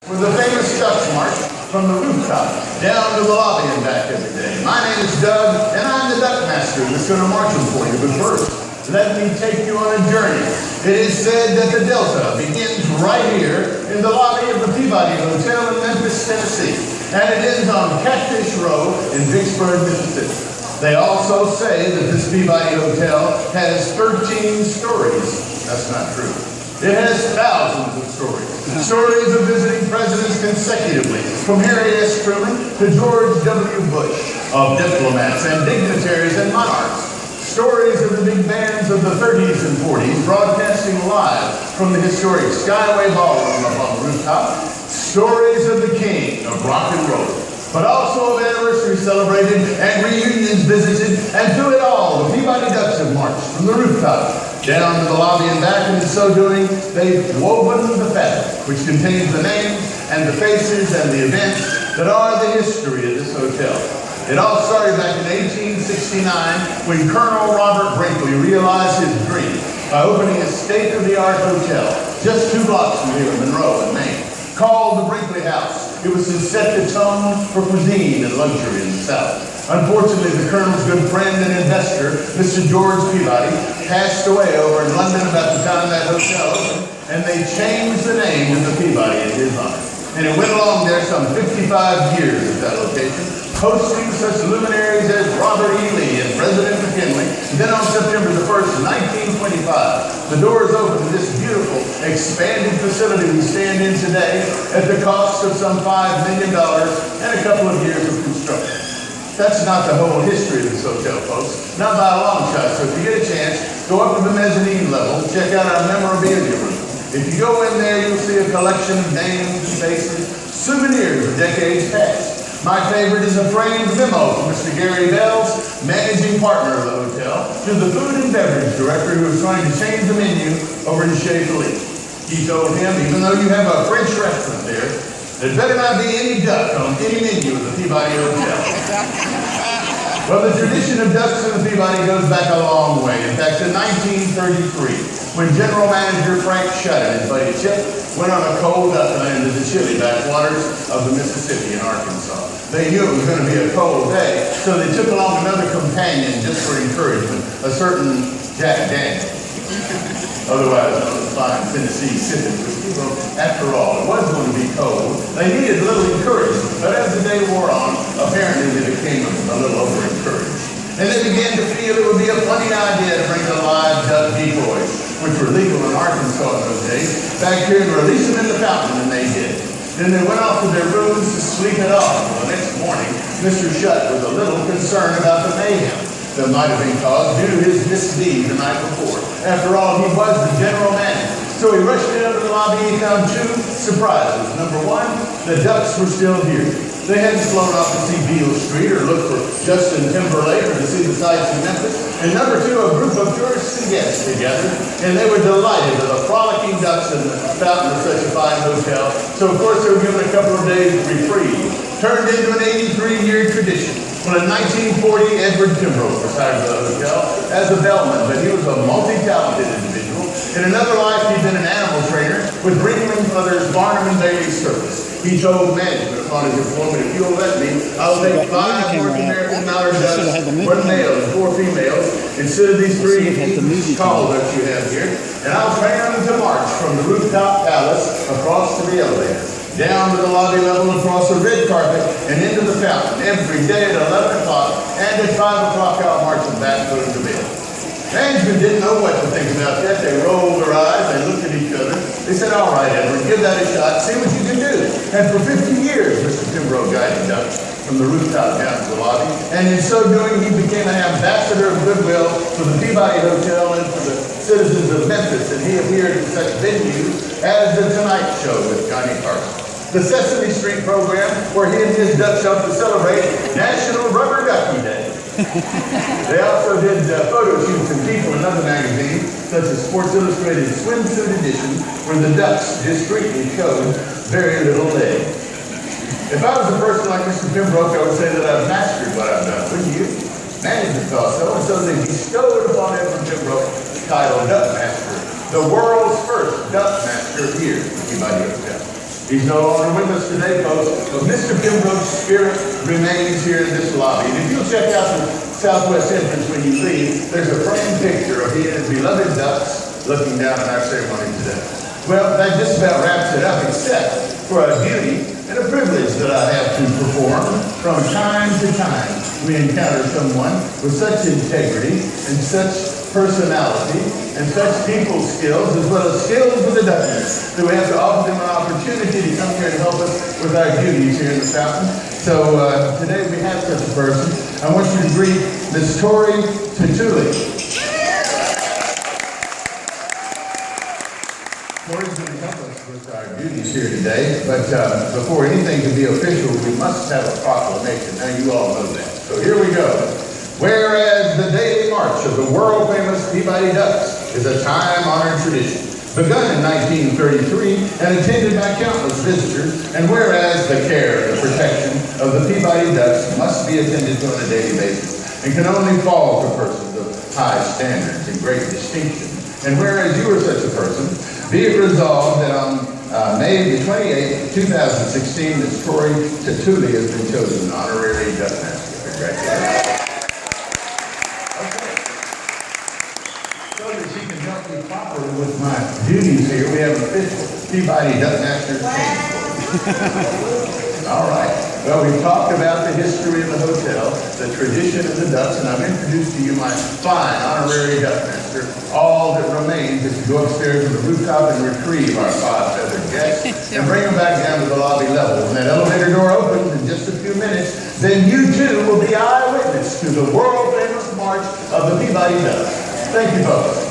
For the famous Ducks March from the rooftop down to the lobby and back every day. My name is Doug, and I'm the Duck Master that's going to march them for you. But first, let me take you on a journey. It is said that the Delta begins right here in the lobby of the Peabody Hotel in Memphis, Tennessee, and it ends on Catfish Row in Vicksburg, Mississippi. They also say that this Peabody Hotel has 13 stories. That's not true. It has thousands of stories. Stories of visiting presidents consecutively, from Harry S. Truman to George W. Bush, of diplomats and dignitaries and monarchs. Stories of the big bands of the 30s and 40s broadcasting live from the historic Skyway Ballroom up on the rooftop. Stories of the king of rock and roll, but also of anniversaries celebrated and reunions visited, and through it all, the Peabody Ducks have marched from the rooftop down to the lobby and back, and in so doing, they've woven the fabric, which contains the names and the faces and the events that are the history of this hotel. It all started back in 1869 when Colonel Robert Brinkley realized his dream by opening a state-of-the-art hotel just 2 blocks from here in Monroe, in Maine, called the Brinkley House. It was to set the tone for cuisine and luxury in the South. Unfortunately, the Colonel's good friend and investor, Mr. George Peabody, passed away over in London about the time that hotel opened, and they changed the name to the Peabody in his honor. And it went along there some 55 years at that location, hosting such luminaries as Robert E. Lee and President McKinley. And then on September the 1st, 1925, the doors opened to this beautiful, expanded facility we stand in today at the cost of some $5 million and a couple of years of construction. That's not the whole history of this hotel, folks. Not by a long shot. So if you get a chance, go up to the mezzanine level, check out our memorabilia room. If you go in there, you'll see a collection of names, faces, souvenirs of decades past. My favorite is a framed memo from Mr. Gary Bells, managing partner of the hotel, to the food and beverage director who was trying to change the menu over to Chez Philippe. He told him, even though you have a French restaurant there, there better not be any duck on any menu of the Peabody Hotel. Well, the tradition of ducks in the Peabody goes back a long way. In fact, to 1933, when General Manager Frank Shutt and his buddy Chip went on a cold duck hunt into the chilly backwaters of the Mississippi in Arkansas. They knew it was going to be a cold day, so they took along another companion just for encouragement, a certain Jack Daniels. Otherwise known as fine Tennessee sipping whiskey. Well, after all, it was going to be cold. They needed a little encouragement, but as the day wore on, apparently they became a little over-encouraged. And they began to feel it would be a funny idea to bring the live duck decoys, which were legal in Arkansas in those days, back here and release them in the fountain, and they did. Then they went off to their rooms to sleep it off. Well, the next morning, Mr. Shutt was a little concerned about the mayhem that might have been caused due to his misdeed the night before. After all, he was the general manager. So he rushed into the lobby. He found 2 surprises. Number 1, the Ducks were still here. They hadn't flown off to see Beale Street or look for Justin Timberlake or to see the sights in Memphis. And number 2, a group of tourists and guests together, and they were delighted with the frolicking ducks in the fountain of such a fine hotel. So of course they were given a couple of days of reprieve, turned into an 83-year tradition. Well, in 1940, Edward Kimbrough was hired to the hotel as a bellman, but he was a multi-talented individual. In another life, he'd been an animal trainer with Brigham and Brothers Barnum and Bailey Circus. He told management upon his employment, if you'll let me, I'll take 5 North American mallard ducks, 1 male and 4 females, instead of these 3 tall ducks you have here, and I'll train them to march from the rooftop palace across to the elevator, down to the lobby level, across the red carpet, and into the fountain every day at 11 o'clock, and at 5 o'clock I'll march them back and put them to bed. Management didn't know what to think about that. They rolled their eyes, they looked at each other. They said, all right, Edward, give that a shot, see what you can do. And for 50 years, Mr. Kimbrough guided ducks from the rooftop down to the lobby, and in so doing, he became an ambassador of goodwill for the Peabody Hotel and for the citizens of Memphis, and he appeared in such venues as The Tonight Show with Johnny Carson, the Sesame Street program, where he and his ducks helped to celebrate National Rubber Ducky Day. They also did photo shoots in People and other magazines, such as Sports Illustrated Swimsuit Edition, where the ducks discreetly showed very little leg. If I was a person like Mr. Kimbrough, I would say that I've mastered what I've done, wouldn't you? Management thought so, and so they bestowed upon Edward Kimbrough the title Duck Master, the world's first duck master here at the Peabody Hotel. He's no longer with us today, folks, but Mr. Pembroke's spirit remains here in this lobby. And if you'll check out the southwest entrance when you leave, there's a framed picture of he and his beloved ducks looking down at our ceremony today. Well, that just about wraps it up, except for a duty and a privilege that I have to perform. From time to time, we encounter someone with such integrity and such personality and such people skills, as well as skills with the ducks, that we have to offer them an opportunity to come here and help us with our duties here in the fountain. So today we have such a person. I want you to greet Miss Tori Tatuli. Tori's going to help us with our duties here today, but before anything can be official, we must have a proclamation. Now you all know that. So here we go. Whereas the daily march of the world-famous Peabody Ducks is a time-honored tradition, begun in 1933 and attended by countless visitors, and whereas the care and the protection of the Peabody Ducks must be attended to on a daily basis and can only fall to persons of high standards and great distinction, and whereas you are such a person, be it resolved that on May the 28th, 2016, Ms. Tori Tatuli has been chosen honorary Duck Master. Congratulations. Properly with my duties here, we have an official Peabody Duck Master change. All right. Well, we've talked about the history of the hotel, the tradition of the ducks, and I've introduced to you my fine honorary Duck Master. All that remains is to go upstairs to the rooftop and retrieve our five feathered guests and bring them back down to the lobby level. When that elevator door opens in just a few minutes, then you too will be eyewitness to the world-famous march of the Peabody Ducks. Thank you, folks.